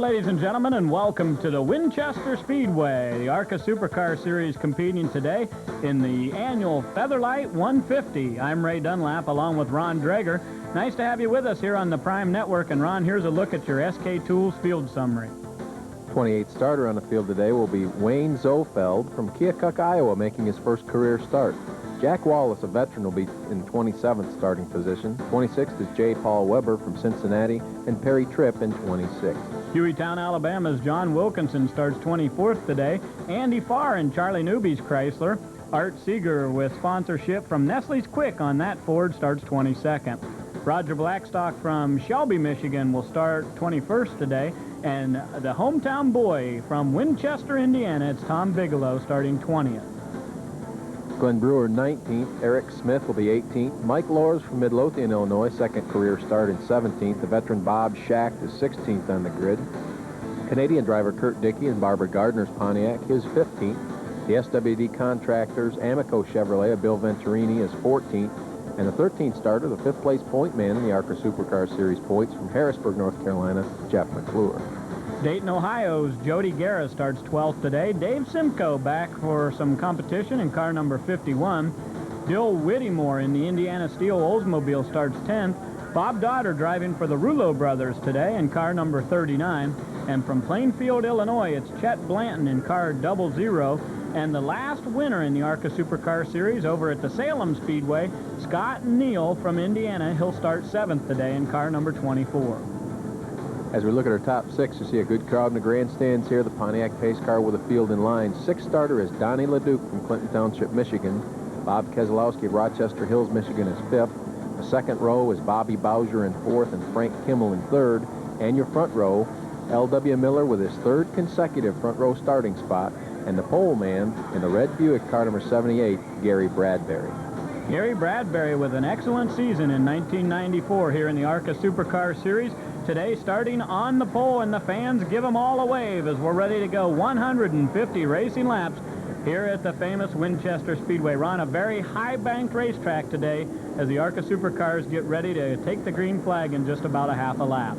ladies and gentlemen, and welcome to the Winchester Speedway. The ARCA SuperCar Series competing today in the annual Featherlite 150. I'm Ray Dunlap along with Ron Dreger. Nice to have you with us here on the Prime Network. And Ron, here's a look at your SK Tools field summary. 28th starter on the field today will be Wayne Zofeld from Keokuk, Iowa, making his first career start. Jack Wallace, a veteran, will be in 27th starting position. 26th is J. Paul Weber from Cincinnati, and Perry Tripp in 26th. Hueytown, Alabama's John Wilkinson starts 24th today. Andy Farr in Charlie Newby's Chrysler. Art Seeger with sponsorship from Nestle's Quick on that Ford starts 22nd. Roger Blackstock from Shelby, Michigan will start 21st today. And the hometown boy from Winchester, Indiana, it's Tom Bigelow starting 20th. Glenn Brewer, 19th. Eric Smith will be 18th. Mike Lors from Midlothian, Illinois, second career start in 17th. The veteran Bob Schacht is 16th on the grid. Canadian driver Kurt Dickey in Barbara Gardner's Pontiac, his 15th. The SWD Contractors Amico Chevrolet of Bill Venturini is 14th. And the 13th starter, the fifth-place point man in the ARCA SuperCar Series points from Harrisburg, North Carolina, Jeff McClure. Dayton, Ohio's Jody Guerra starts 12th today. Dave Simcoe back for some competition in car number 51. Dill Whittemore in the Indiana Steel Oldsmobile starts 10th. Bob Dodder driving for the Rouleau brothers today in car number 39. And from Plainfield, Illinois, it's Chet Blanton in car 00. And the last winner in the ARCA SuperCar Series over at the Salem Speedway, Scott Neal from Indiana. He'll start 7th today in car number 24. As we look at our top six, you see a good crowd in the grandstands here. The Pontiac pace car with a field in line. Sixth starter is Donnie LeDuc from Clinton Township, Michigan. Bob Keselowski of Rochester Hills, Michigan is 5th. The second row is Bobby Bowser in 4th and Frank Kimmel in 3rd. And your front row, L.W. Miller with his 3rd consecutive front row starting spot. And the pole man in the red Buick car number 78, Gary Bradbury. Gary Bradbury with an excellent season in 1994 here in the ARCA SuperCar Series. Today starting on the pole, and the fans give them all a wave as we're ready to go 150 racing laps here at the famous Winchester Speedway. Ron, a very high-banked racetrack today as the ARCA SuperCars get ready to take the green flag in just about a half a lap.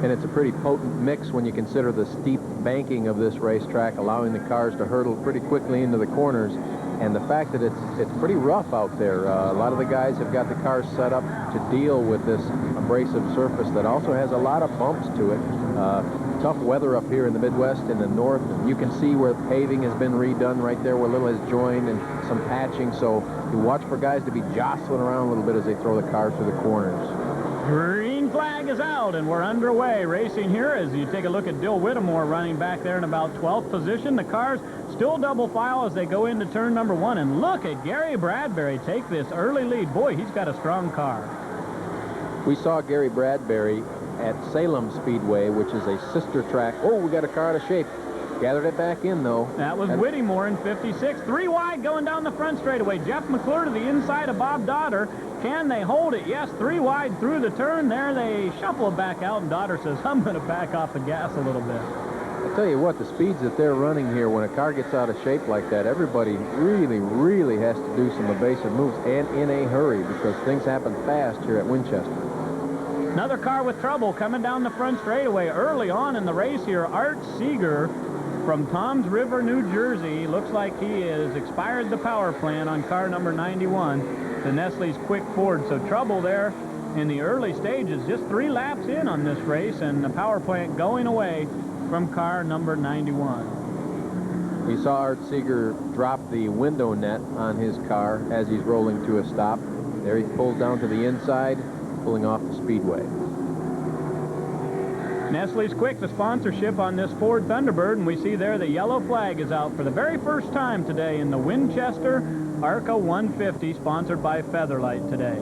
And it's a pretty potent mix when you consider the steep banking of this racetrack, allowing the cars to hurtle pretty quickly into the corners, and the fact that it's pretty rough out there. A lot of the guys have got the cars set up to deal with this abrasive surface that also has a lot of bumps to it. Tough weather up here in the Midwest and the north, and you can see where paving has been redone right there where little has joined and some patching, so you watch for guys to be jostling around a little bit as they throw the cars through the corners. Green flag is out, and we're underway racing here as you take a look at Dill Whittemore running back there in about 12th position. The cars still double file as they go into turn number 1, and look at Gary Bradbury take this early lead. Boy, he's got a strong car. We saw Gary Bradbury at Salem Speedway, which is a sister track. Oh, we got a car out of shape. Gathered it back in, though. That was Whittemore in 56. 3 wide going down the front straightaway. Jeff McClure to the inside of Bob Dodder. Can they hold it? Yes, 3 wide through the turn there. They shuffle it back out, and Dodder says, I'm going to back off the gas a little bit. I tell you what, the speeds that they're running here, when a car gets out of shape like that, everybody really, really has to do some evasive moves, and in a hurry, because things happen fast here at Winchester. Another car with trouble coming down the front straightaway early on in the race here. Art Seeger from Toms River, New Jersey. Looks like he has expired the power plant on car number 91, the Nestle's Quick Ford. So trouble there in the early stages, just 3 laps in on this race, and the power plant going away from car number 91. We saw Art Seeger drop the window net on his car as he's rolling to a stop. There he pulls down to the inside, pulling off the speedway. Nestle's Quick, the sponsorship on this Ford Thunderbird, and we see there the yellow flag is out for the very first time today in the Winchester ARCA 150, sponsored by Featherlite today.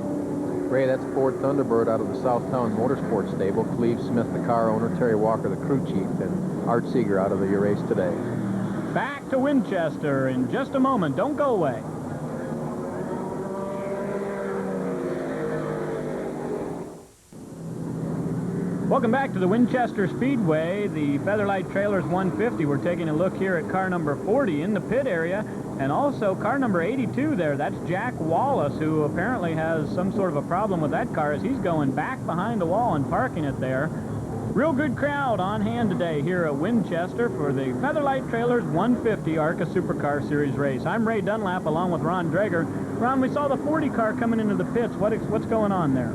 Ray, that's Ford Thunderbird out of the Southtown Motorsports stable. Cleve Smith, the car owner, Terry Walker, the crew chief, and Art Seeger out of the race today. Back to Winchester in just a moment. Don't go away. Welcome back to the Winchester Speedway, the Featherlite Trailers 150. We're taking a look here at car number 40 in the pit area, and also car number 82 there. That's Jack Wallace, who apparently has some sort of a problem with that car as he's going back behind the wall and parking it there. Real good crowd on hand today here at Winchester for the Featherlite Trailers 150 ARCA SuperCar Series race. I'm Ray Dunlap along with Ron Dreger. Ron, we saw the 40 car coming into the pits. What's going on there?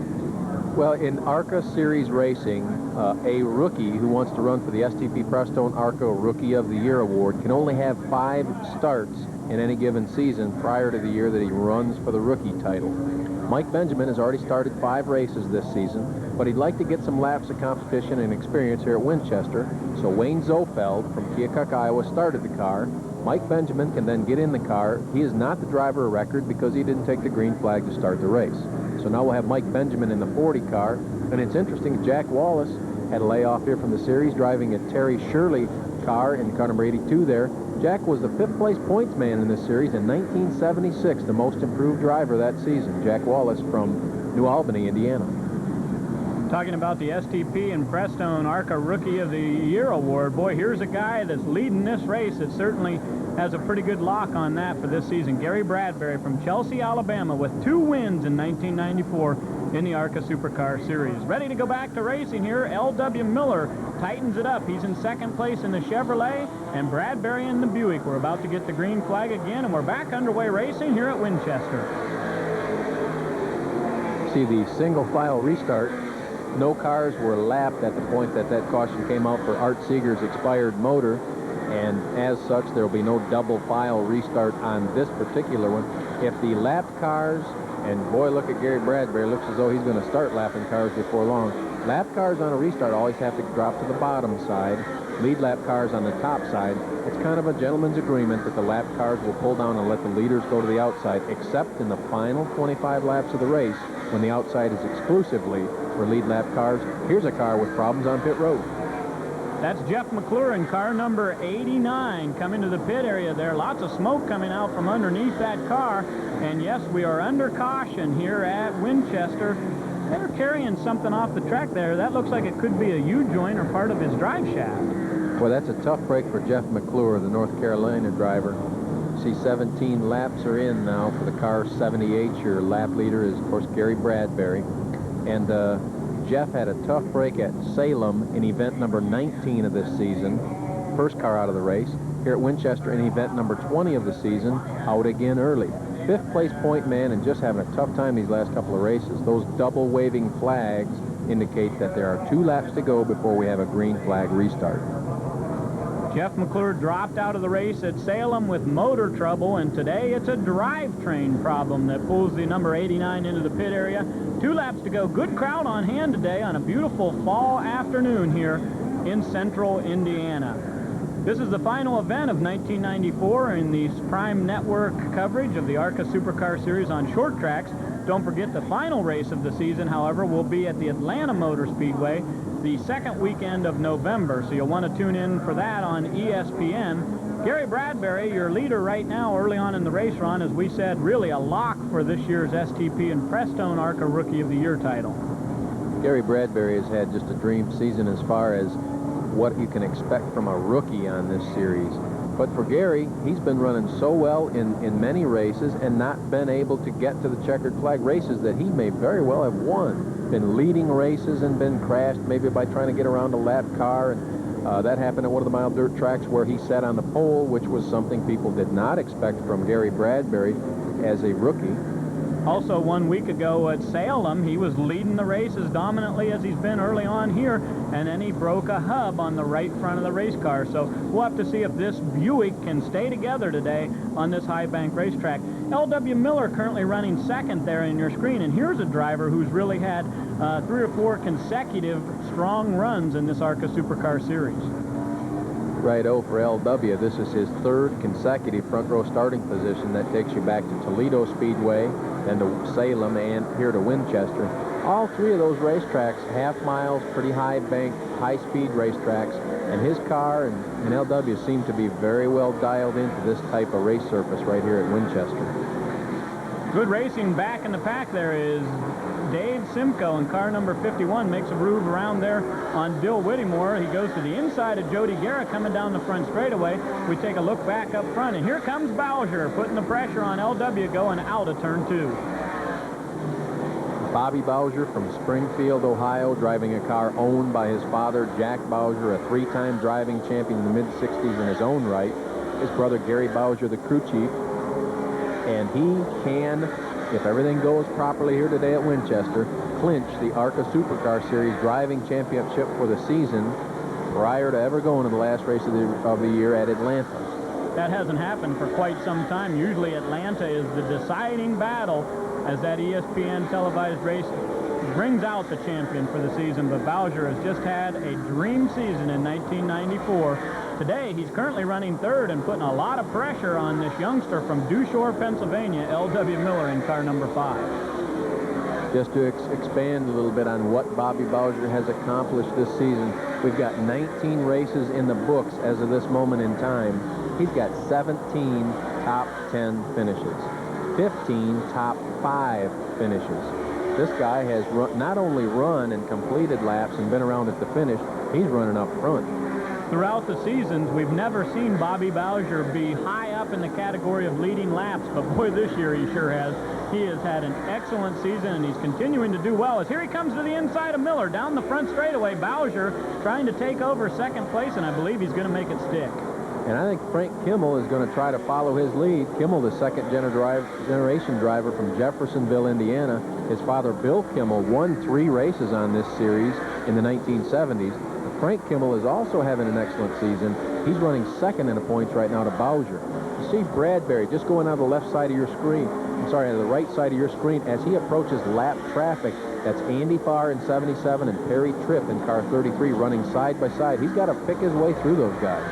Well, in ARCA Series racing, a rookie who wants to run for the STP Prestone ARCA Rookie of the Year award can only have 5 starts in any given season prior to the year that he runs for the rookie title. Mike Benjamin has already started 5 races this season, but he'd like to get some laps of competition and experience here at Winchester, so Wayne Zofeld from Keokuk, Iowa started the car. Mike Benjamin can then get in the car. He is not the driver of record because he didn't take the green flag to start the race. So now we'll have Mike Benjamin in the 40 car, and it's interesting, Jack Wallace had a layoff here from the series driving a Terry Shirley car in car number 82 there. Jack was the 5th place points man in this series in 1976, the most improved driver that season. Jack Wallace from New Albany, Indiana. Talking about the STP and Prestone ARCA Rookie of the Year award, boy, here's a guy that's leading this race that certainly has a pretty good lock on that for this season. Gary Bradbury from Chelsea, Alabama, with 2 wins in 1994 in the ARCA SuperCar Series. Ready to go back to racing here. L.W. Miller tightens it up. He's in 2nd place in the Chevrolet, and Bradbury in the Buick. We're about to get the green flag again, and we're back underway racing here at Winchester. See the single file restart. No cars were lapped at the point that caution came out for Art Seeger's expired motor, and as such there will be no double file restart on this particular one. If the lapped cars, and boy, look at Gary Bradbury, looks as though he's going to start lapping cars before long. Lapped cars on a restart always have to drop to the bottom side, lead lap cars on the top side. It's kind of a gentleman's agreement that the lap cars will pull down and let the leaders go to the outside, except in the final 25 laps of the race when the outside is exclusively for lead lap cars. Here's a car with problems on pit road. That's Jeff McClure in car number 89 coming to the pit area there. Lots of smoke coming out from underneath that car. And yes, we are under caution here at Winchester. They're carrying something off the track there. That looks like it could be a U-joint or part of his drive shaft. Well, that's a tough break for Jeff McClure, the North Carolina driver. See, 17 laps are in now for the car 78. Your lap leader is, of course, Gary Bradbury. And Jeff had a tough break at Salem in event number 19 of this season. First car out of the race. Here at Winchester in event number 20 of the season, out again early. 5th place point man and just having a tough time these last couple of races. Those double waving flags indicate that there are 2 laps to go before we have a green flag restart. Jeff McClure dropped out of the race at Salem with motor trouble, and today it's a drivetrain problem that pulls the number 89 into the pit area. 2 laps to go. Good crowd on hand today on a beautiful fall afternoon here in central Indiana. This is the final event of 1994 in the Prime Network coverage of the ARCA SuperCar Series on short tracks. Don't forget the final race of the season, however, will be at the Atlanta Motor Speedway the 2nd weekend of November, so you'll want to tune in for that on ESPN. Gary Bradbury, your leader right now early on in the race, Ron, as we said, really a lock for this year's STP and Prestone ARCA Rookie of the Year title. Gary Bradbury has had just a dream season as far as what you can expect from a rookie on this series. But for Gary, he's been running so well in many races and not been able to get to the checkered flag races that he may very well have won. Been leading races and been crashed maybe by trying to get around a lap car. And that happened at one of the mile dirt tracks where he sat on the pole, which was something people did not expect from Gary Bradbury as a rookie. Also, 1 week ago at Salem, he was leading the race as dominantly as he's been early on here, and then he broke a hub on the right front of the race car. So we'll have to see if this Buick can stay together today on this high bank racetrack. L.W. Miller currently running 2nd there in your screen, and here's a driver who's really had 3 or 4 consecutive strong runs in this ARCA SuperCar Series. Righto for L.W. This is his 3rd consecutive front row starting position. That takes you back to Toledo Speedway, then to Salem, and here to Winchester. All 3 of those racetracks, half miles, pretty high bank, high-speed racetracks, and his car and L.W. seem to be very well dialed into this type of race surface right here at Winchester. Good racing back in the pack there is Dave Simcoe in car number 51, makes a groove around there on Bill Whittemore. He goes to the inside of Jody Guerra coming down the front straightaway. We take a look back up front, and here comes Bowser putting the pressure on L.W. going out of turn 2. Bobby Bowser from Springfield, Ohio, driving a car owned by his father, Jack Bowser, a 3-time driving champion in the mid-60s in his own right. His brother, Gary Bowser, the crew chief. And he can, if everything goes properly here today at Winchester, clinch the ARCA SuperCar Series driving championship for the season prior to ever going to the last race of the year at Atlanta. That hasn't happened for quite some time. Usually Atlanta is the deciding battle as that ESPN televised race brings out the champion for the season. But Bowser has just had a dream season in 1994. Today, he's currently running third and putting a lot of pressure on this youngster from Dewshore, Pennsylvania, L.W. Miller, in car number 5. Just to expand a little bit on what Bobby Bowser has accomplished this season, we've got 19 races in the books as of this moment in time. He's got 17 top 10 finishes, 15 top 5 finishes. This guy has not only run and completed laps and been around at the finish, he's running up front. Throughout the seasons, we've never seen Bobby Bowser be high up in the category of leading laps, but boy, this year he sure has. He has had an excellent season, and he's continuing to do well. As here he comes to the inside of Miller, down the front straightaway. Bowser trying to take over second place, and I believe he's going to make it stick. And I think Frank Kimmel is going to try to follow his lead. Kimmel, the second generation driver from Jeffersonville, Indiana. His father, Bill Kimmel, won 3 races on this series in the 1970s. Frank Kimmel is also having an excellent season. He's running second in the points right now to Bowser. You see Bradbury just going on the left side of your screen. I'm sorry, on the right side of your screen as he approaches lap traffic. That's Andy Farr in 77 and Perry Tripp in car 33 running side by side. He's got to pick his way through those guys.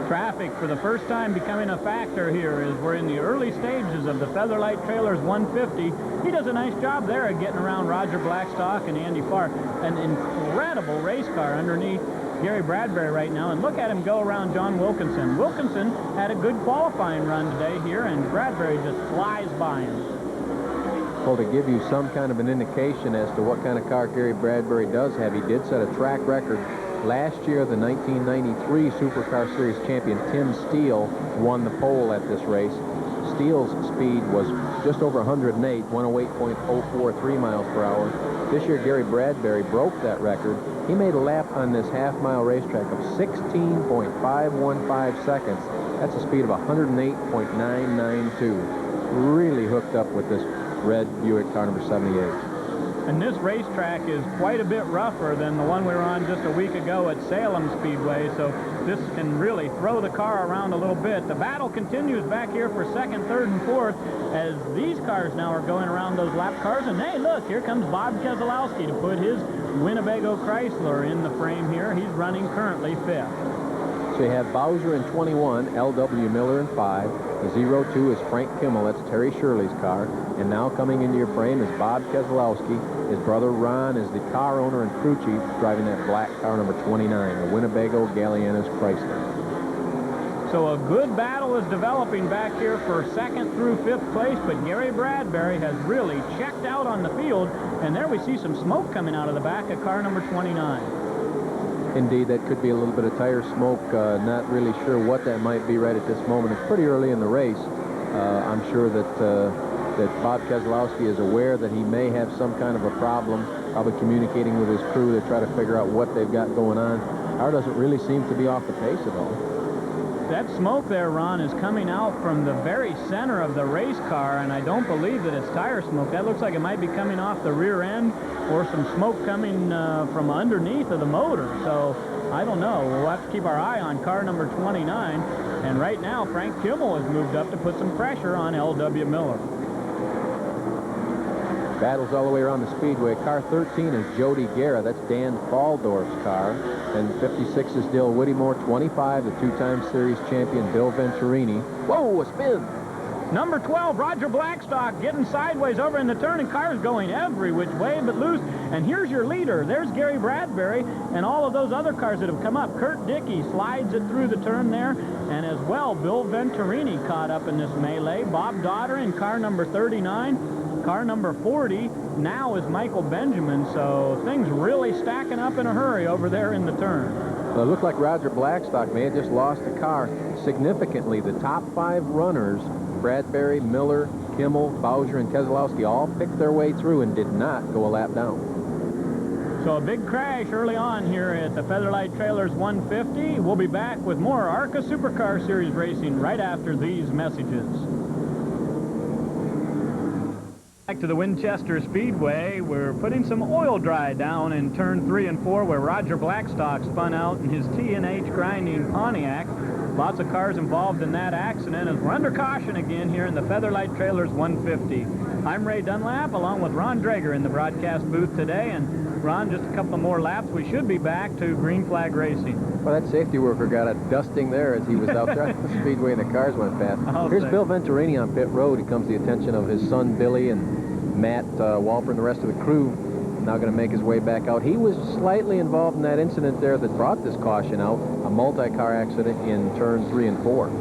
Traffic for the first time becoming a factor here as we're in the early stages of the Featherlite Trailers 150. He does a nice job there at getting around Roger Blackstock and Andy Farr. An incredible race car underneath Gary Bradbury right now, and look at him go around John Wilkinson. Wilkinson had a good qualifying run today here, and Bradbury just flies by him. Well, to give you some kind of an indication as to what kind of car Gary Bradbury does have, he did set a track record. Last year, the 1993 Supercar Series champion Tim Steele won the pole at this race. Steele's speed was just over 108, 108.043 miles per hour. This year, Gary Bradbury broke that record. He made a lap on this half-mile racetrack of 16.515 seconds. That's a speed of 108.992. Really hooked up with this red Buick car number 78. And this racetrack is quite a bit rougher than the one we were on just a week ago at Salem Speedway, so this can really throw the car around a little bit. The battle continues back here for second, third, and fourth as these cars now are going around those lap cars. And hey, look, here comes Bob Keselowski to put his Winnebago Chrysler in the frame here. He's running currently 5th. So you have Bowser in 21, L.W. Miller in 5. The 02 is Frank Kimmel. That's Terry Shirley's car. And now coming into your frame is Bob Keselowski. His brother Ron is the car owner and crew chief driving that black car number 29, the Winnebago Gallianas Chrysler. So a good battle is developing back here for second through 5th place, but Gary Bradbury has really checked out on the field. And there we see some smoke coming out of the back of car number 29. Indeed, that could be a little bit of tire smoke. Not really sure what that might be right at this moment. It's pretty early in the race. I'm sure that Bob Keselowski is aware that he may have some kind of a problem, probably communicating with his crew to try to figure out what they've got going on. Car doesn't really seem to be off the pace at all. That smoke there, Ron, is coming out from the very center of the race car, and I don't believe that it's tire smoke. That looks like it might be coming off the rear end or some smoke coming from underneath of the motor. So I don't know. We'll have to keep our eye on car number 29. And right now, Frank Kimmel has moved up to put some pressure on L.W. Miller. Battles all the way around the speedway. Car 13 is Jody Guerra. That's Dan Faldorf's car. And 56 is Dill Whittemore. 25, the 2-time series champion Bill Venturini. Whoa, a spin! Number 12, Roger Blackstock, getting sideways over in the turn, and cars going every which way but loose. And here's your leader. There's Gary Bradbury and all of those other cars that have come up. Kurt Dickey slides it through the turn there. And as well, Bill Venturini caught up in this melee. Bob Dodder in car number 39. Car number 40 now is Michael Benjamin, so things really stacking up in a hurry over there in the turn. Well, it looked like Roger Blackstock may have just lost the car significantly. The top 5 runners, Bradbury, Miller, Kimmel, Bowser, and Keselowski all picked their way through and did not go a lap down. So a big crash early on here at the Featherlite Trailers 150. We'll be back with more ARCA SuperCar Series racing right after these messages. Back to the Winchester Speedway. We're putting some oil dry down in turn 3 and 4 where Roger Blackstock spun out in his T&H grinding Pontiac. Lots of cars involved in that accident as we're under caution again here in the Featherlite Trailers 150. I'm Ray Dunlap along with Ron Drager in the broadcast booth today, and Ron, just a couple more laps, we should be back to green flag racing. Well, that safety worker got a dusting there as he was out there at the speedway and the cars went past. Here's Bill Venturini on pit road. He comes to the attention of his son Billy and Matt Walper and the rest of the crew. Now going to make his way back out. He was slightly involved in that incident there that brought this caution out, a multi-car accident in turn 3 and 4.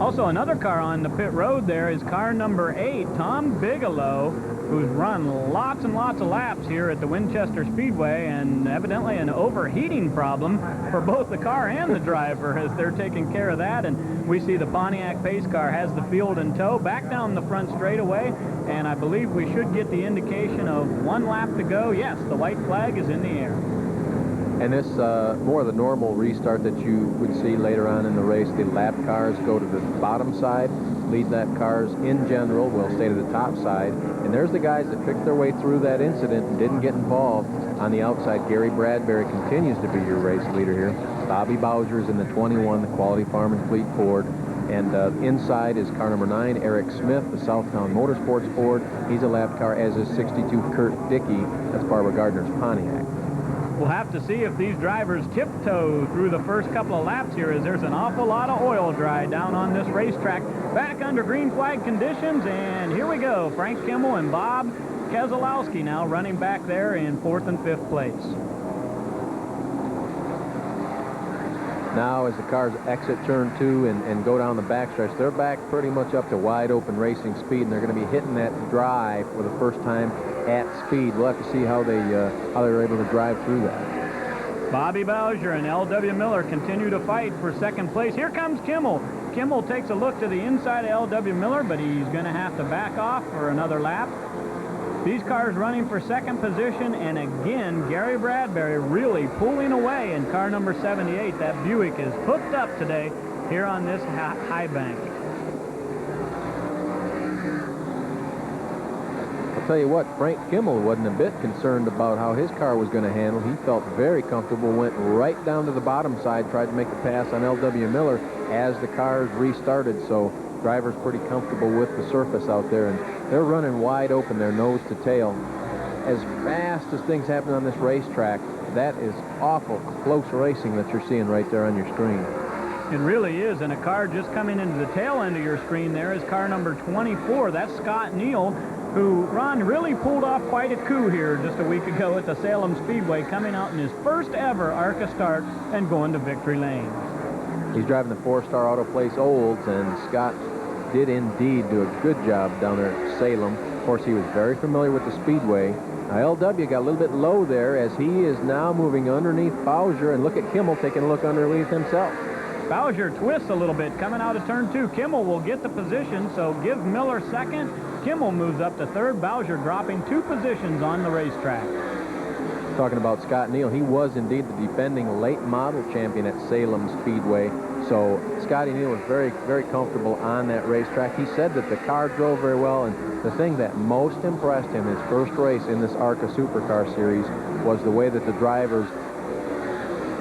Also, another car on the pit road there is car number 8, Tom Bigelow, who's run lots and lots of laps here at the Winchester Speedway, and evidently an overheating problem for both the car and the driver as they're taking care of that. And we see the Pontiac pace car has the field in tow, back down the front straightaway, and I believe we should get the indication of 1 lap to go. Yes, the white flag is in the air. And this, more of the normal restart that you would see later on in the race, the lap cars go to the bottom side, lead lap cars in general will stay to the top side. And there's the guys that picked their way through that incident and didn't get involved. On the outside, Gary Bradbury continues to be your race leader here. Bobby Bowser is in the 21, the Quality Farm and Fleet Ford. And inside is car number 9, Eric Smith, the Southtown Motorsports Ford. He's a lap car, as is 62, Kurt Dickey. That's Barbara Gardner's Pontiac. We'll have to see if these drivers tiptoe through the first couple of laps here, as there's an awful lot of oil dry down on this racetrack. Back under green flag conditions, and here we go. Frank Kimmel and Bob Keselowski now running back there in 4th and 5th place. Now as the cars exit turn 2 and go down the backstretch, they're back pretty much up to wide open racing speed, and they're going to be hitting that drive for the first time at speed. We'll have to see how they were able to drive through that. Bobby Bowser and L.W. Miller continue to fight for 2nd place. Here comes Kimmel. Kimmel takes a look to the inside of L.W. Miller, but he's going to have to back off for another lap. These cars running for 2nd position, and again, Gary Bradbury really pulling away in car number 78. That Buick is hooked up today here on this high bank. I'll tell you what, Frank Kimmel wasn't a bit concerned about how his car was going to handle. He felt very comfortable, went right down to the bottom side, tried to make the pass on L.W. Miller as the cars restarted. So driver's pretty comfortable with the surface out there, and they're running wide open there, nose to tail. As fast as things happen on this racetrack, that is awful close racing that you're seeing right there on your screen. It really is, and a car just coming into the tail end of your screen there is car number 24. That's Scott Neal, who, Ron, really pulled off quite a coup here just a week ago at the Salem Speedway, coming out in his first ever ARCA start and going to victory lane. He's driving the 4-star Auto Place Olds, and Scott did indeed do a good job down there at Salem. Of course, he was very familiar with the Speedway. Now, LW got a little bit low there as he is now moving underneath Bowser, and look at Kimmel taking a look underneath himself. Bowser twists a little bit coming out of turn 2. Kimmel will get the position, so give Miller 2nd. Kimmel moves up to 3rd. Bowser dropping 2 positions on the racetrack. Talking about Scott Neal, he was indeed the defending late model champion at Salem Speedway. So Scotty Neal was very, very comfortable on that racetrack. He said that the car drove very well, and the thing that most impressed him his first race in this ARCA SuperCar series was the way that the drivers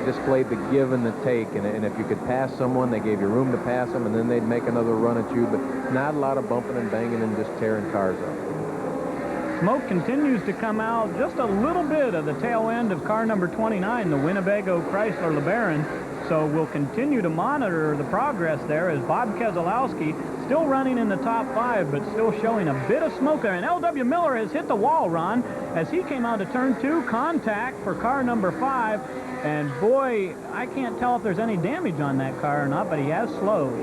displayed the give and the take, and if you could pass someone, they gave you room to pass them, and then they'd make another run at you, but not a lot of bumping and banging and just tearing cars up. Smoke continues to come out just a little bit of the tail end of car number 29, the Winnebago Chrysler LeBaron. So we'll continue to monitor the progress there as Bob Keselowski still running in the top 5, but still showing a bit of smoke there. And L.W. Miller has hit the wall, Ron, as he came out to turn 2, contact for car number 5. And boy, I can't tell if there's any damage on that car or not, but he has slowed.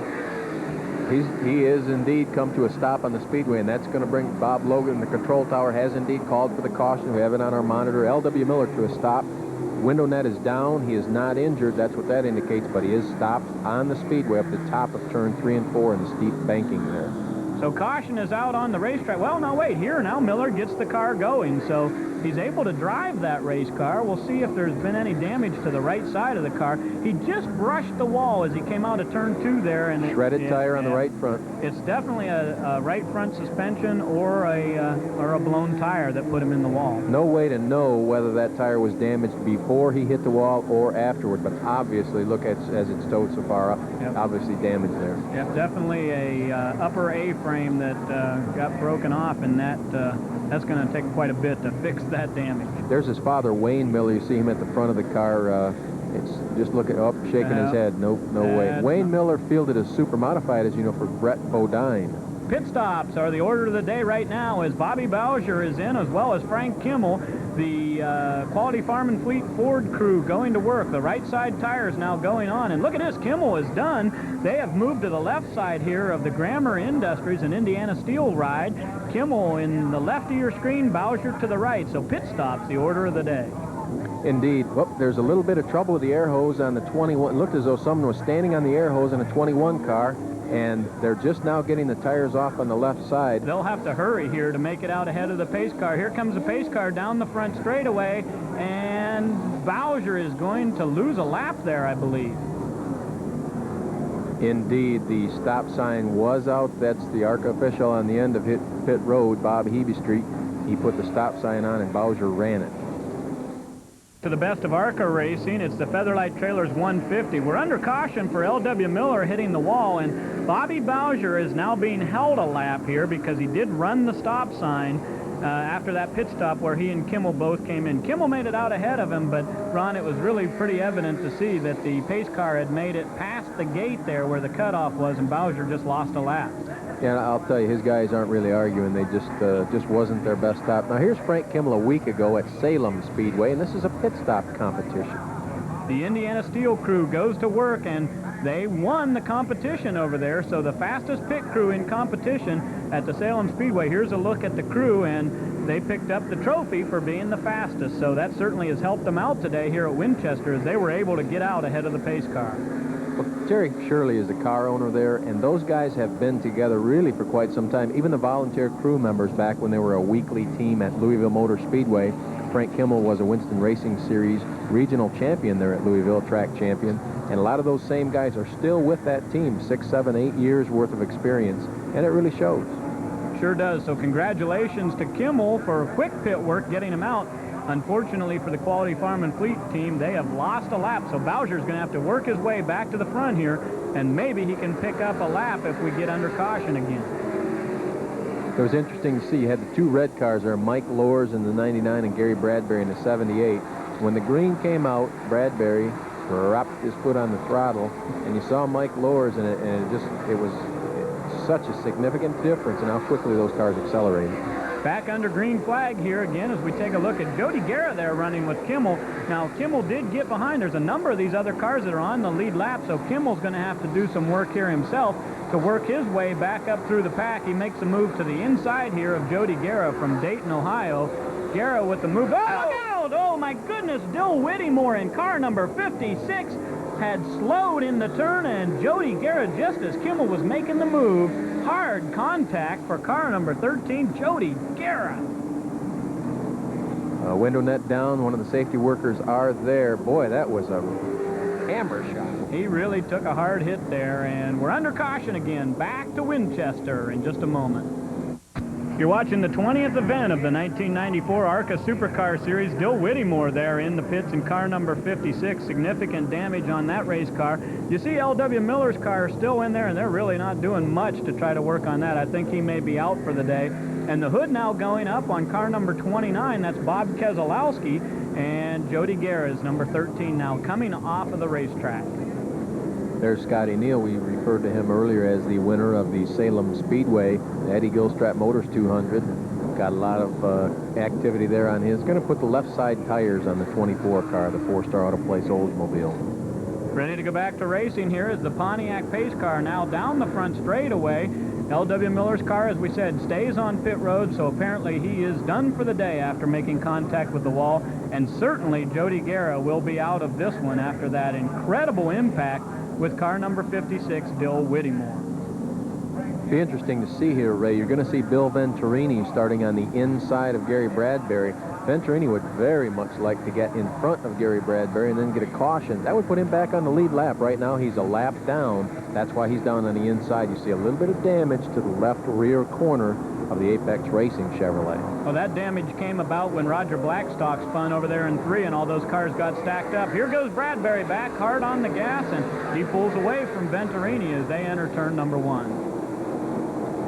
He is indeed come to a stop on the speedway, and that's going to bring Bob Logan. The control tower has indeed called for the caution. We have it on our monitor. L.W. Miller to a stop. Window net is down. He is not injured. That's what that indicates, but he is stopped on the speedway up the top of turn 3 and 4 in the steep banking there. So caution is out on the racetrack. Well, no, wait, here now Miller gets the car going, so he's able to drive that race car. We'll see if there's been any damage to the right side of the car. He just brushed the wall as he came out of turn 2 there. And shredded tire on the right front. It's definitely a right front suspension or a blown tire that put him in the wall. No way to know whether that tire was damaged before he hit the wall or afterward, but obviously, look at as it's towed so far up, obviously damaged there. Yep, definitely a upper A-frame that got broken off, and that's going to take quite a bit to fix that damage. There's his father, Wayne Miller. You see him at the front of the car. It's just looking up, shaking his head. No way. Wayne Miller fielded a super modified, as you know, for Brett Bodine. Pit stops are the order of the day right now as Bobby Bowser is in, as well as Frank Kimmel. The Quality Farm and Fleet Ford crew going to work. The right side tires now going on. And look at this, Kimmel is done. They have moved to the left side here of the Grammer Industries and Indiana Steel ride. Kimmel in the left of your screen, Bowser to the right. So pit stops, the order of the day. Indeed. Well, there's a little bit of trouble with the air hose on the 21. It looked as though someone was standing on the air hose in a 21 car, and they're just now getting the tires off on the left side. They'll have to hurry here to make it out ahead of the pace car. Here comes the pace car down the front straightaway, and Bowser is going to lose a lap there, I believe. Indeed, the stop sign was out. That's the ARCA official on the end of pit road, Bob Hebe Street. He put the stop sign on, and Bowser ran it. To the best of ARCA racing, it's the Featherlite Trailers 150. We're under caution for L.W. Miller hitting the wall, and Bobby Bowser is now being held a lap here because he did run the stop sign after that pit stop where he and Kimmel both came in. Kimmel made it out ahead of him, but Ron, it was really pretty evident to see that the pace car had made it past the gate there where the cutoff was, and Bowser just lost a lap. Yeah, I'll tell you, his guys aren't really arguing. They just wasn't their best stop. Now, here's Frank Kimmel a week ago at Salem Speedway, and this is a pit stop competition. The Indiana Steel crew goes to work, and they won the competition over there, so the fastest pit crew in competition at the Salem Speedway. Here's a look at the crew, and they picked up the trophy for being the fastest, so that certainly has helped them out today here at Winchester as they were able to get out ahead of the pace car. Well, Terry Shirley is the car owner there, and those guys have been together really for quite some time. Even the volunteer crew members back when they were a weekly team at Louisville Motor Speedway. Frank Kimmel was a Winston Racing Series regional champion there at Louisville, track champion. And a lot of those same guys are still with that team, 6, 7, 8 years worth of experience, and it really shows. Sure does. So congratulations to Kimmel for quick pit work getting him out. Unfortunately for the Quality Farm and Fleet team, they have lost a lap, so Bowser's going to have to work his way back to the front here, and maybe he can pick up a lap if we get under caution again. It was interesting to see. You had the two red cars there, Mike Lors in the 99 and Gary Bradbury in the 78. When the green came out, Bradbury dropped his foot on the throttle, and you saw Mike Lors, and it was such a significant difference in how quickly those cars accelerated. Back under green flag here again as we take a look at Jody Guerra there running with Kimmel. Now, Kimmel did get behind. There's a number of these other cars that are on the lead lap, so Kimmel's going to have to do some work here himself to work his way back up through the pack. He makes a move to the inside here of Jody Guerra from Dayton, Ohio. Guerra with the move. Oh, look out! Oh, my goodness. Dill Whittemore in car number 56 had slowed in the turn, and Jody Guerra, just as Kimmel was making the move, hard contact for car number 13, Jody Guerra. Window net down. One of the safety workers are there. Boy, that was a hammer shot. He really took a hard hit there, and we're under caution again. Back to Winchester in just a moment. You're watching the 20th event of the 1994 ARCA SuperCar Series. Dill Whittemore there in the pits in car number 56. Significant damage on that race car. You see L.W. Miller's car still in there, and they're really not doing much to try to work on that. I think he may be out for the day. And the hood now going up on car number 29. That's Bob Keselowski. And Jody Guerra is number 13 now coming off of the racetrack. There's Scotty Neal. We referred to him earlier as the winner of the Salem Speedway, the Eddie Gilstrap Motors 200. Got a lot of activity there on his. Going to put the left side tires on the 24 car, the 4-star Auto Place Oldsmobile. Ready to go back to racing here is the Pontiac pace car now down the front straightaway. L.W. Miller's car, as we said, stays on pit road, so apparently he is done for the day after making contact with the wall. And certainly Jody Guerra will be out of this one after that incredible impact with car number 56, Dill Whittemore. Be interesting to see here, Ray. You're going to see Bill Venturini starting on the inside of Gary Bradbury. Venturini would very much like to get in front of Gary Bradbury and then get a caution. That would put him back on the lead lap. Right now, he's a lap down. That's why he's down on the inside. You see a little bit of damage to the left rear corner of the Apex Racing Chevrolet. Well, that damage came about when Roger Blackstock spun over there in 3 and all those cars got stacked up. Here goes Bradbury back hard on the gas, and he pulls away from Venturini as they enter turn number 1.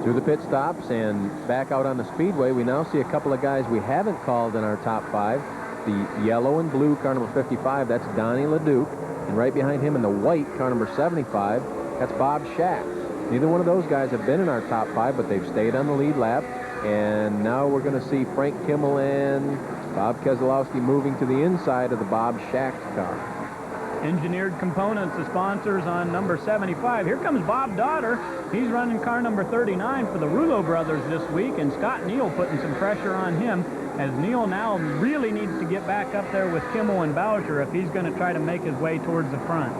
Through the pit stops and back out on the speedway, we now see a couple of guys we haven't called in our top 5. The yellow and blue car number 55, that's Donnie LeDuc. And right behind him in the white car number 75, that's Bob Shack. Neither one of those guys have been in our top 5, but they've stayed on the lead lap. And now we're going to see Frank Kimmel and Bob Keselowski moving to the inside of the Bob Shack car. Engineered Components, the sponsors on number 75. Here comes Bob Daughter. He's running car number 39 for the Rulo brothers this week, and Scott Neal putting some pressure on him, as Neal now really needs to get back up there with Kimmel and Bowser if he's going to try to make his way towards the front.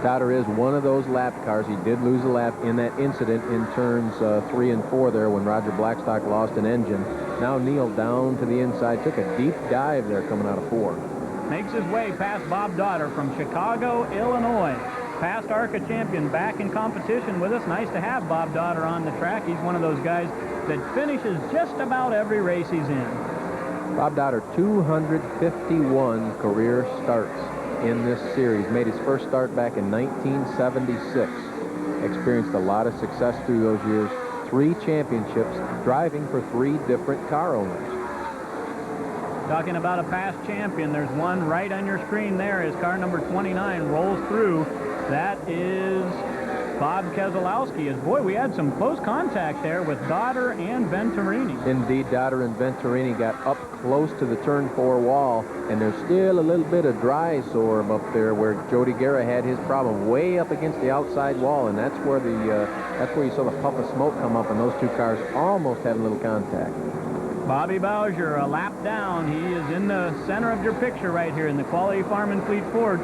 Daughter is one of those lap cars. He did lose a lap in that incident in turns 3 and 4 there when Roger Blackstock lost an engine. Now Neal down to the inside, took a deep dive there coming out of 4. Makes his way past Bob Daughter from Chicago, Illinois. Past ARCA champion back in competition with us. Nice to have Bob Daughter on the track. He's one of those guys that finishes just about every race he's in. Bob Daughter, 251 career starts in this series. Made his first start back in 1976. Experienced a lot of success through those years. 3 championships, driving for 3 different car owners. Talking about a past champion, there's one right on your screen there as car number 29 rolls through. That is Bob Keselowski. As boy, we had some close contact there with Daughter and Venturini. Indeed, Daughter and Venturini got up close to the turn 4 wall, and there's still a little bit of dry sorb up there where Jody Guerra had his problem, way up against the outside wall, and that's where you saw the puff of smoke come up, and those 2 cars almost had a little contact. Bobby Bowser, a lap down. He is in the center of your picture right here in the Quality Farm and Fleet Ford.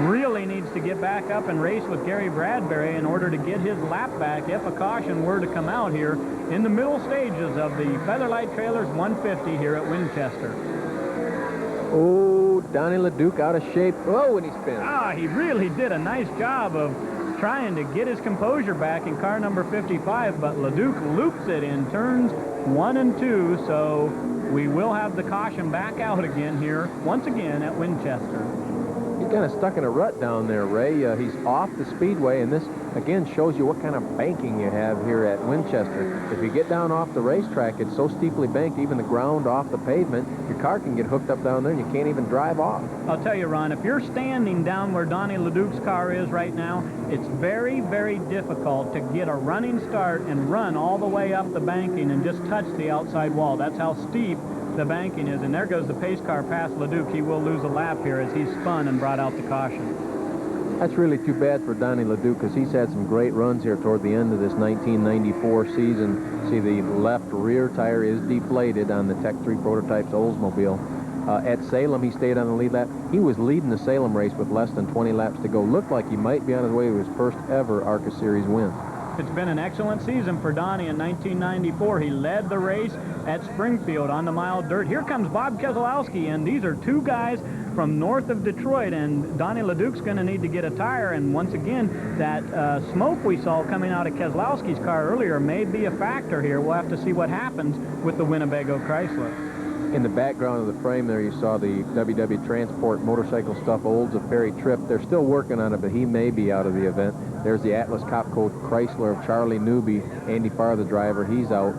Really needs to get back up and race with Gary Bradbury in order to get his lap back if a caution were to come out here in the middle stages of the Featherlite Trailers 150 here at Winchester. Oh, Donnie LeDuc out of shape. Oh, and he spins. He really did a nice job of trying to get his composure back in car number 55, but LeDuc loops it in turns 1 and 2, so we will have the caution back out again here, once again at Winchester. He's kind of stuck in a rut down there, Ray. He's off the speedway, and this, again, shows you what kind of banking you have here at Winchester. If you get down off the racetrack, it's so steeply banked, even the ground off the pavement, your car can get hooked up down there, and you can't even drive off. I'll tell you, Ron, if you're standing down where Donnie LeDuc's car is right now, it's very, very difficult to get a running start and run all the way up the banking and just touch the outside wall. That's how steep the banking is, and there goes the pace car past LeDuc. He will lose a lap here as he spun and brought out the caution. That's really too bad for Donnie LeDuc, because he's had some great runs here toward the end of this 1994 season. See, the left rear tire is deflated on the Tech 3 Prototypes Oldsmobile. At Salem, he stayed on the lead lap. He was leading the Salem race with less than 20 laps to go. Looked like he might be on his way to his first ever ARCA Series win. It's been an excellent season for Donnie in 1994. He led the race at Springfield on the mild dirt. Here comes Bob Keselowski, and these are 2 guys from north of Detroit, and Donnie LeDuc's going to need to get a tire, and once again, that smoke we saw coming out of Keselowski's car earlier may be a factor here. We'll have to see what happens with the Winnebago Chrysler. In the background of the frame there, you saw the WW Transport motorcycle stuff Olds of Perry Tripp. They're still working on it, but he may be out of the event. There's the Atlas Copco Chrysler of Charlie Newby. Andy Farr, the driver, he's out.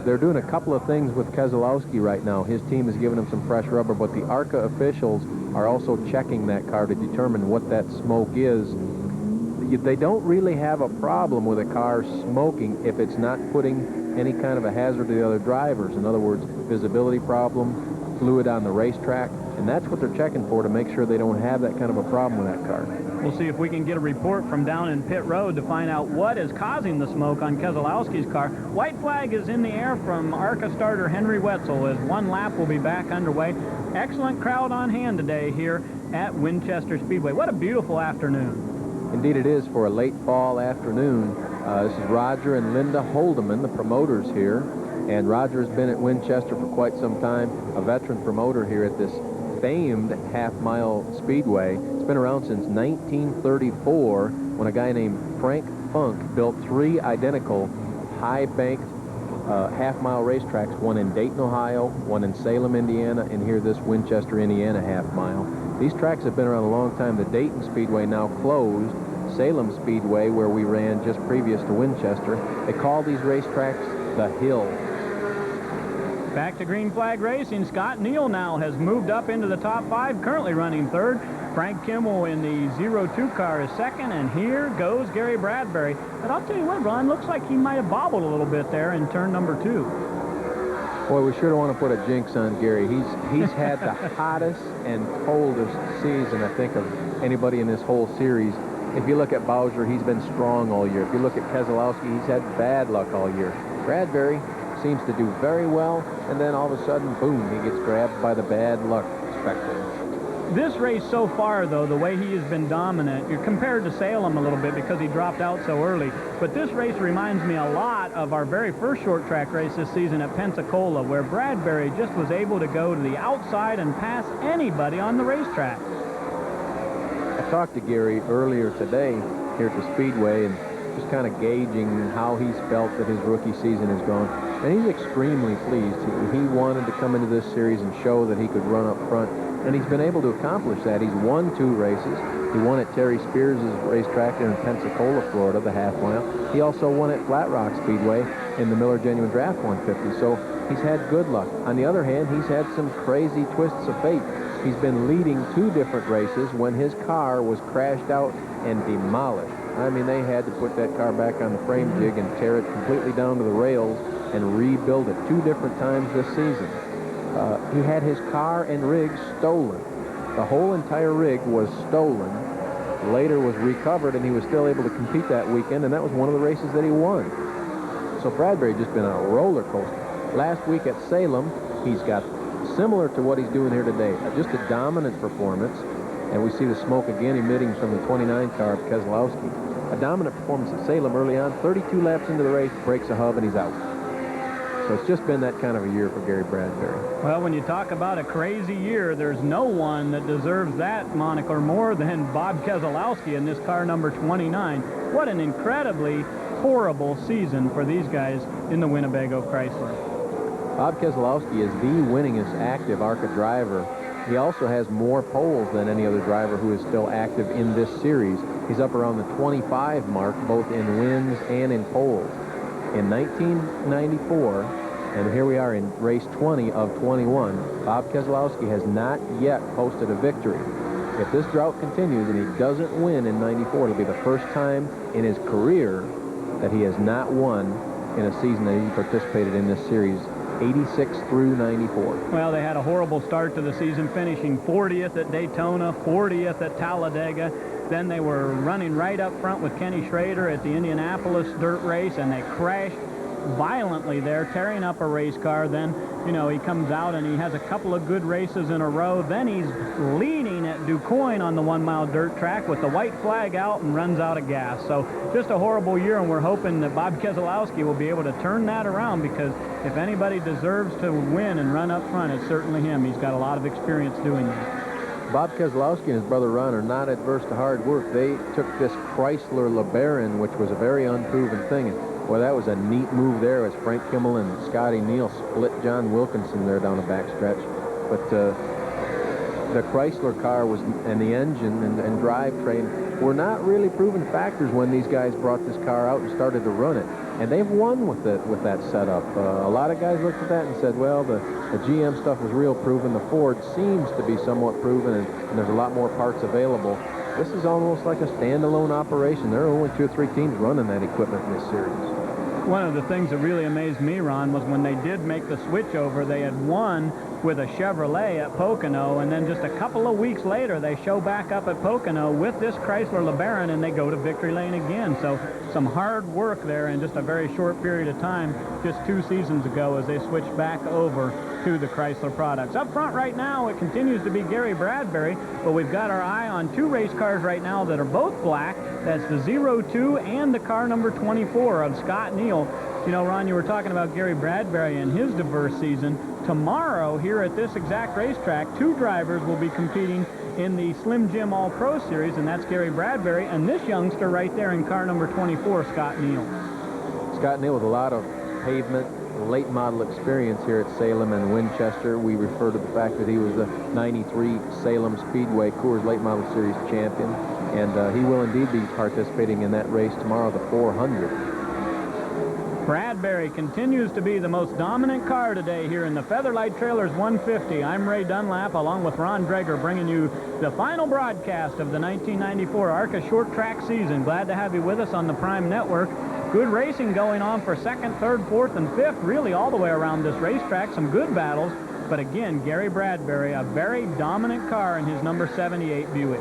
They're doing a couple of things with Keselowski right now. His team is giving him some fresh rubber, but the ARCA officials are also checking that car to determine what that smoke is. They don't really have a problem with a car smoking if it's not putting any kind of a hazard to the other drivers. In other words, visibility problem, fluid on the racetrack, and that's what they're checking for to make sure they don't have that kind of a problem with that car. We'll see if we can get a report from down in pit road to find out what is causing the smoke on Keselowski's car. White flag is in the air from ARCA starter Henry Wetzel as 1 lap will be back underway. Excellent crowd on hand today here at Winchester Speedway. What a beautiful afternoon. Indeed it is for a late fall afternoon. This is Roger and Linda Holdeman, the promoters here. And Roger has been at Winchester for quite some time, a veteran promoter here at this famed half-mile speedway. It's been around since 1934 when a guy named Frank Funk built 3 identical high-banked half-mile racetracks, one in Dayton, Ohio, one in Salem, Indiana, and here this Winchester, Indiana half-mile. These tracks have been around a long time. The Dayton Speedway now closed. Salem Speedway, where we ran just previous to Winchester, they call these racetracks the Hill. Back to green flag racing. Scott Neal now has moved up into the top 5, currently running 3rd. Frank Kimmel in the 02 car is 2nd, and here goes Gary Bradbury. But I'll tell you what, Ron, looks like he might have bobbled a little bit there in turn number 2. Boy, we sure don't want to put a jinx on Gary. He's had the hottest and coldest season, I think, of anybody in this whole series. If you look at Bowser, he's been strong all year. If you look at Keselowski, he's had bad luck all year. Bradbury seems to do very well, and then all of a sudden, boom, he gets grabbed by the bad luck specter. This race so far, though, the way he has been dominant, you're compared to Salem a little bit because he dropped out so early, but this race reminds me a lot of our very first short track race this season at Pensacola, where Bradbury just was able to go to the outside and pass anybody on the racetrack. I talked to Gary earlier today here at the Speedway and just kind of gauging how he's felt that his rookie season has gone. And he's extremely pleased. He wanted to come into this series and show that he could run up front. And he's been able to accomplish that. He's won 2 races. He won at Terry Spears' racetrack there in Pensacola, Florida, the half mile. He also won at Flat Rock Speedway in the Miller Genuine Draft 150. So he's had good luck. On the other hand, he's had some crazy twists of fate. He's been leading 2 different races when his car was crashed out and demolished. I mean, they had to put that car back on the frame jig and tear it completely down to the rails and rebuild it 2 different times this season. He had his car and rig stolen. The whole entire rig was stolen. Later was recovered, and he was still able to compete that weekend, and that was one of the races that he won. So Bradbury just been on a roller coaster. Last week at Salem, he's got similar to what he's doing here today, just a dominant performance, and we see the smoke again emitting from the 29 car of Keselowski. A dominant performance at Salem early on, 32 laps into the race, breaks a hub, and he's out. So it's just been that kind of a year for Gary Bradbury. Well, when you talk about a crazy year, there's no one that deserves that moniker more than Bob Keselowski in this car number 29. What an incredibly horrible season for these guys in the Winnebago Chrysler. Bob Keselowski is the winningest active ARCA driver. He also has more poles than any other driver who is still active in this series. He's up around the 25 mark, both in wins and in poles. In 1994, and here we are in race 20 of 21, Bob Keselowski has not yet posted a victory. If this drought continues and he doesn't win in 94, it'll be the first time in his career that he has not won in a season that he participated in this series, 86 through 94. Well, they had a horrible start to the season, finishing 40th at Daytona, 40th at Talladega. Then they were running right up front with Kenny Schrader at the Indianapolis dirt race, and they crashed violently there, tearing up a race car. Then, you know, he comes out and he has a couple of good races in a row. Then he's leading at DuQuoin on the 1-mile dirt track with the white flag out and runs out of gas. So just a horrible year, and we're hoping that Bob Keselowski will be able to turn that around, because if anybody deserves to win and run up front, it's certainly him. He's got a lot of experience doing that. Bob Keselowski and his brother Ron are not adverse to hard work. They took this Chrysler LeBaron, which was a very unproven thing. And, boy, that was a neat move there as Frank Kimmel and Scotty Neal split John Wilkinson there down the backstretch. But the Chrysler car was, and the engine and drivetrain were not really proven factors when these guys brought this car out and started to run it. And they've won with that setup. A lot of guys looked at that and said, well, the GM stuff was real proven. The Ford seems to be somewhat proven, and there's a lot more parts available. This is almost like a standalone operation. There are only 2 or 3 teams running that equipment in this series. One of the things that really amazed me, Ron, was when they did make the switch over, they had won with a Chevrolet at Pocono, and then just a couple of weeks later they show back up at Pocono with this Chrysler LeBaron, and they go to victory lane again. So some hard work there in just a very short period of time, just 2 seasons ago, as they switched back over to the Chrysler products. Up front right now, it continues to be Gary Bradbury, but we've got our eye on 2 race cars right now that are both black. That's the 02 and the car number 24 of Scott Neal. You know, Ron, you were talking about Gary Bradbury and his diverse season. Tomorrow, here at this exact racetrack, 2 drivers will be competing in the Slim Jim All-Pro Series, and that's Gary Bradbury and this youngster right there in car number 24, Scott Neal. Scott Neal with a lot of pavement, late model experience here at Salem and Winchester. We refer to the fact that he was the 93 Salem Speedway Coors Late Model Series champion, and he will indeed be participating in that race tomorrow, the 400. Bradbury continues to be the most dominant car today here in the Featherlite Trailers 150. I'm Ray Dunlap, along with Ron Dreger, bringing you the final broadcast of the 1994 ARCA short track season. Glad to have you with us on the Prime Network. Good racing going on for 2nd, 3rd, 4th, and 5th, really all the way around this racetrack. Some good battles, but again, Gary Bradbury, a very dominant car in his number 78 Buick.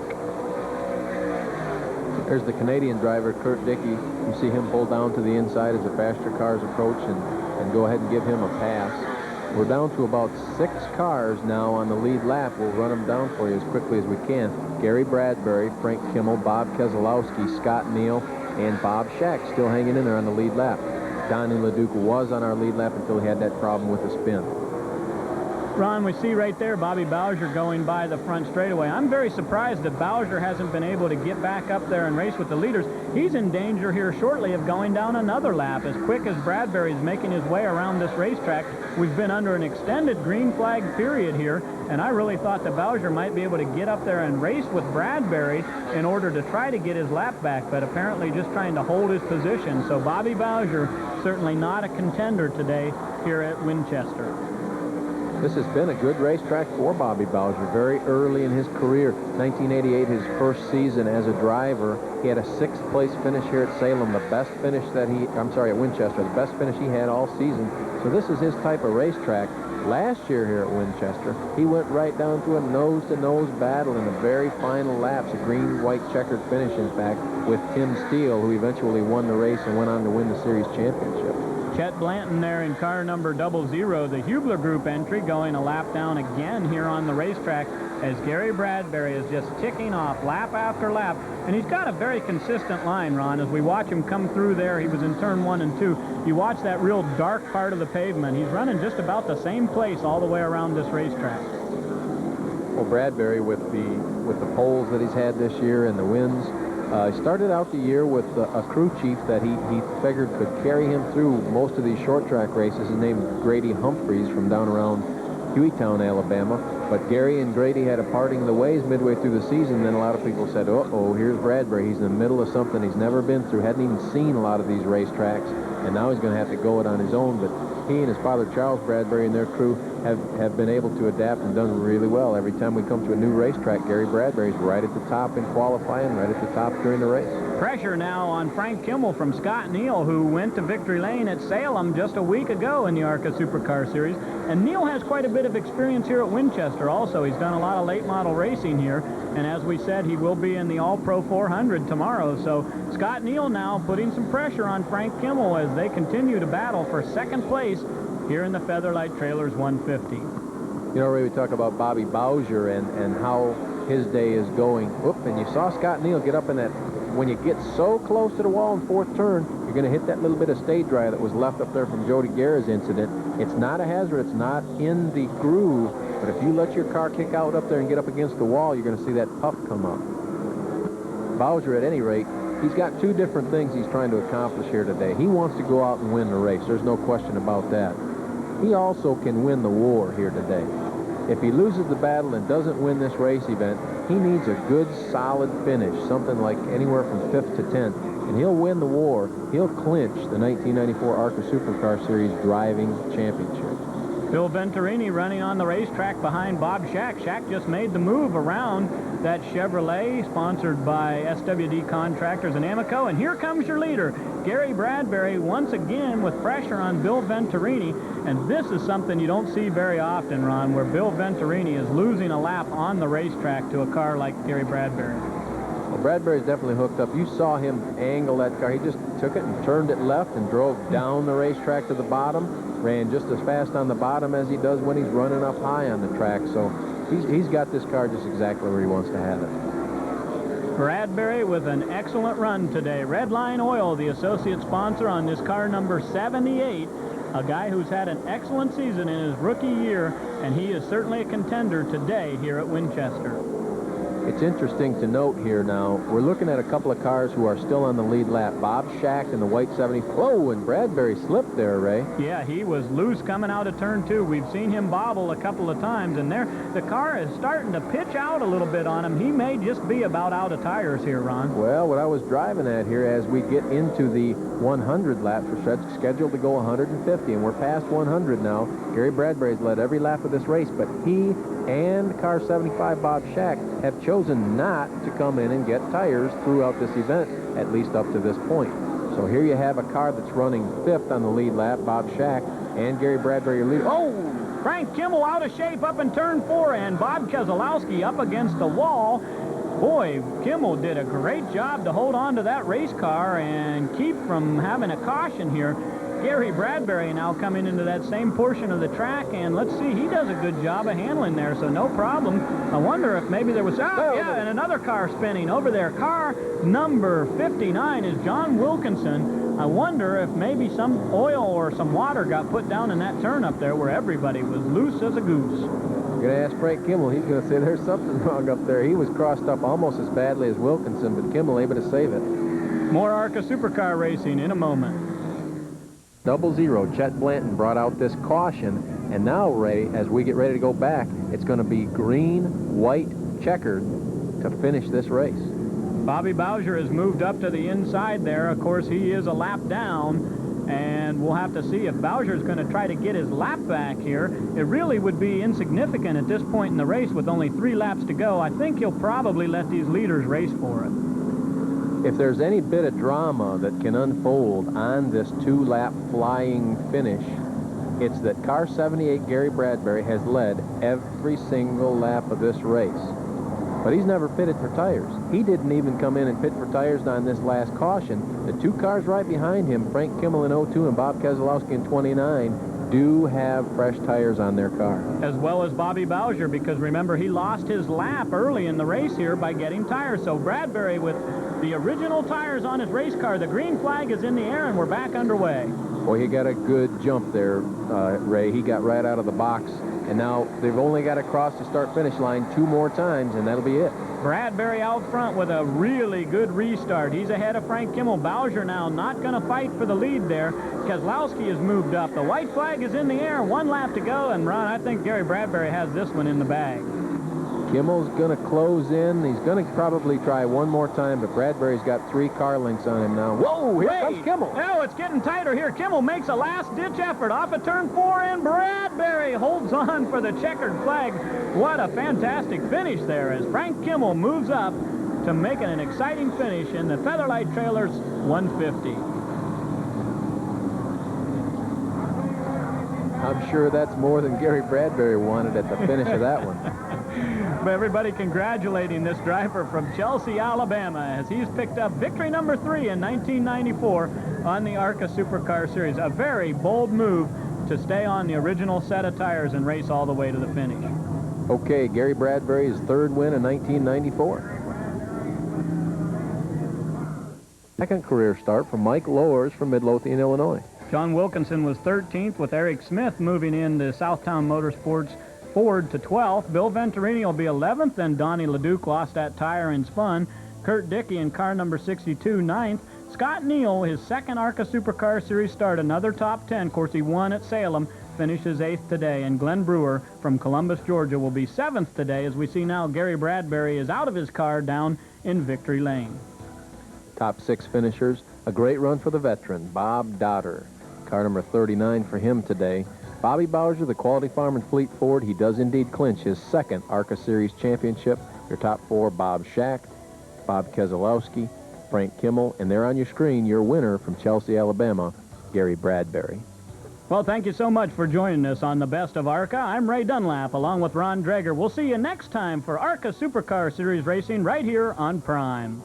There's the Canadian driver, Kurt Dickey. You see him pull down to the inside as the faster cars approach and go ahead and give him a pass. We're down to about 6 cars now on the lead lap. We'll run them down for you as quickly as we can. Gary Bradbury, Frank Kimmel, Bob Keselowski, Scott Neal, and Bob Shack still hanging in there on the lead lap. Donnie LaDuca was on our lead lap until he had that problem with the spin. Ron, we see right there Bobby Bowser going by the front straightaway. I'm very surprised that Bowser hasn't been able to get back up there and race with the leaders. He's in danger here shortly of going down another lap. As quick as Bradbury's making his way around this racetrack, we've been under an extended green flag period here, and I really thought that Bowser might be able to get up there and race with Bradbury in order to try to get his lap back, but apparently just trying to hold his position. So Bobby Bowser certainly not a contender today here at Winchester. This has been a good racetrack for Bobby Bowser very early in his career. 1988, his first season as a driver. He had a 6th place finish here at Salem, the best finish that at Winchester, the best finish he had all season. So this is his type of racetrack. Last year here at Winchester, he went right down to a nose-to-nose battle in the very final laps, a green-white checkered finish, in fact, with Tim Steele, who eventually won the race and went on to win the series championship. Chet Blanton there in car number 00, the Hubler Group entry, going a lap down again here on the racetrack as Gary Bradbury is just ticking off lap after lap. And he's got a very consistent line, Ron. As we watch him come through there, he was in turn 1 and 2. You watch that real dark part of the pavement. He's running just about the same place all the way around this racetrack. Well, Bradbury, with the poles that he's had this year and the wins, he started out the year with a crew chief that he figured could carry him through most of these short track races. His name is Grady Humphreys from down around Hueytown, Alabama. But Gary and Grady had a parting of the ways midway through the season. Then a lot of people said, uh-oh, here's Bradbury. He's in the middle of something he's never been through, hadn't even seen a lot of these racetracks, and now he's going to have to go it on his own. But he and his father, Charles Bradbury, and their crew have been able to adapt and done really well. Every time we come to a new racetrack, Gary Bradbury's right at the top in qualifying, right at the top during the race. Pressure now on Frank Kimmel from Scott Neal, who went to victory lane at Salem just a week ago in the ARCA SuperCar Series. And Neal has quite a bit of experience here at Winchester also. He's done a lot of late model racing here. And as we said, he will be in the All-Pro 400 tomorrow. So Scott Neal now putting some pressure on Frank Kimmel as they continue to battle for 2nd place here in the Featherlite Trailers 150. You know, Ray, we talk about Bobby Bowser and how his day is going. Whoop, and you saw Scott Neal get up in that. When you get so close to the wall in 4th turn, you're going to hit that little bit of stage drive that was left up there from Jody Guerra's incident. It's not a hazard. It's not in the groove. But if you let your car kick out up there and get up against the wall, you're going to see that puff come up. Bowser, at any rate, he's got 2 different things he's trying to accomplish here today. He wants to go out and win the race. There's no question about that. He also can win the war here today. If he loses the battle and doesn't win this race event, he needs a good, solid finish, something like anywhere from 5th to 10th, and he'll win the war. He'll clinch the 1994 ARCA SuperCar Series driving championship. Bill Venturini running on the racetrack behind Bob Shack. Shack just made the move around that Chevrolet, sponsored by SWD Contractors and Amoco. And here comes your leader, Gary Bradbury, once again with pressure on Bill Venturini. And this is something you don't see very often, Ron, where Bill Venturini is losing a lap on the racetrack to a car like Gary Bradbury. Well, Bradbury's definitely hooked up. You saw him angle that car. He just took it and turned it left and drove down the racetrack to the bottom. Ran just as fast on the bottom as he does when he's running up high on the track. So he's got this car just exactly where he wants to have it. Bradbury with an excellent run today. Redline Oil, the associate sponsor on this car number 78. A guy who's had an excellent season in his rookie year, and he is certainly a contender today here at Winchester. It's interesting to note here now, we're looking at a couple of cars who are still on the lead lap. Bob Shack in the white 70. Whoa, and Bradbury slipped there, Ray. Yeah, he was loose coming out of turn 2. We've seen him bobble a couple of times, and the car is starting to pitch out a little bit on him. He may just be about out of tires here, Ron. Well, what I was driving at here, as we get into the 100 laps, we're scheduled to go 150, and we're past 100 now. Gary Bradbury's led every lap of this race, but he and car 75 Bob Shack have chosen not to come in and get tires throughout this event, at least up to this point. So here you have a car that's running 5th on the lead lap, Bob Shack, and Gary Bradbury lead. Oh, Frank Kimmel out of shape up in turn 4, and Bob Keselowski up against the wall. Boy, Kimmel did a great job to hold on to that race car and keep from having a caution here. Gary Bradbury now coming into that same portion of the track, and let's see, he does a good job of handling there, so no problem. I wonder if maybe there was, and another car spinning over there. Car number 59 is John Wilkinson. I wonder if maybe some oil or some water got put down in that turn up there where everybody was loose as a goose. You're going to ask Frank Kimmel. He's going to say there's something wrong up there. He was crossed up almost as badly as Wilkinson, but Kimmel able to save it. More ARCA SuperCar racing in a moment. 00, Chet Blanton brought out this caution, and now, Ray, as we get ready to go back, it's going to be green, white, checkered to finish this race. Bobby Bowser has moved up to the inside there. Of course, he is a lap down, and we'll have to see if Bowser is going to try to get his lap back here. It really would be insignificant at this point in the race with only 3 laps to go. I think he'll probably let these leaders race for it. If there's any bit of drama that can unfold on this 2-lap flying finish, it's that car 78 Gary Bradbury has led every single lap of this race. But he's never pitted for tires. He didn't even come in and pit for tires on this last caution. The 2 cars right behind him, Frank Kimmel in 02 and Bob Keselowski in 29, do have fresh tires on their car. As well as Bobby Bowser, because remember, he lost his lap early in the race here by getting tires. So Bradbury with the original tires on his race car. The green flag is in the air, and we're back underway. Boy, he got a good jump there, Ray. He got right out of the box, and now they've only got to cross the start-finish line 2 more times, and that'll be it. Bradbury out front with a really good restart. He's ahead of Frank Kimmel. Bowser now not going to fight for the lead there. Keselowski has moved up. The white flag is in the air. 1 lap to go, and Ron, I think Gary Bradbury has this one in the bag. Kimmel's going to close in. He's going to probably try one more time, but Bradbury's got 3 car lengths on him now. Whoa, here comes Kimmel. Oh, it's getting tighter here. Kimmel makes a last-ditch effort off of turn 4, and Bradbury holds on for the checkered flag. What a fantastic finish there as Frank Kimmel moves up to make it an exciting finish in the Featherlite Trailers 150. I'm sure that's more than Gary Bradbury wanted at the finish of that one. Everybody congratulating this driver from Chelsea, Alabama, as he's picked up victory number 3 in 1994 on the ARCA SuperCar Series. A very bold move to stay on the original set of tires and race all the way to the finish. Okay, Gary Bradbury's 3rd win in 1994. Second career start for Mike Lowers from Midlothian, Illinois. John Wilkinson was 13th with Eric Smith moving into Southtown Motorsports Ford to 12th. Bill Venturini will be 11th, and Donnie LeDuc lost that tire and spun. Kurt Dickey in car number 62, 9th. Scott Neal, his 2nd ARCA SuperCar Series start, another top 10. Of course, he won at Salem, finishes 8th today. And Glenn Brewer from Columbus, Georgia, will be 7th today, as we see now Gary Bradbury is out of his car down in victory lane. Top 6 finishers. A great run for the veteran, Bob Dotter. Car number 39 for him today. Bobby Bowser, the Quality Farm and Fleet Ford, he does indeed clinch his second ARCA Series championship. Your top four, Bob Shack, Bob Keselowski, Frank Kimmel, and there on your screen, your winner from Chelsea, Alabama, Gary Bradbury. Well, thank you so much for joining us on the Best of ARCA. I'm Ray Dunlap, along with Ron Drager. We'll see you next time for ARCA Supercar Series Racing right here on Prime.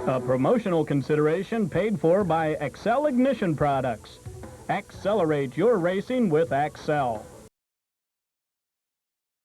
A promotional consideration paid for by Excel Ignition Products. Accelerate your racing with Excel.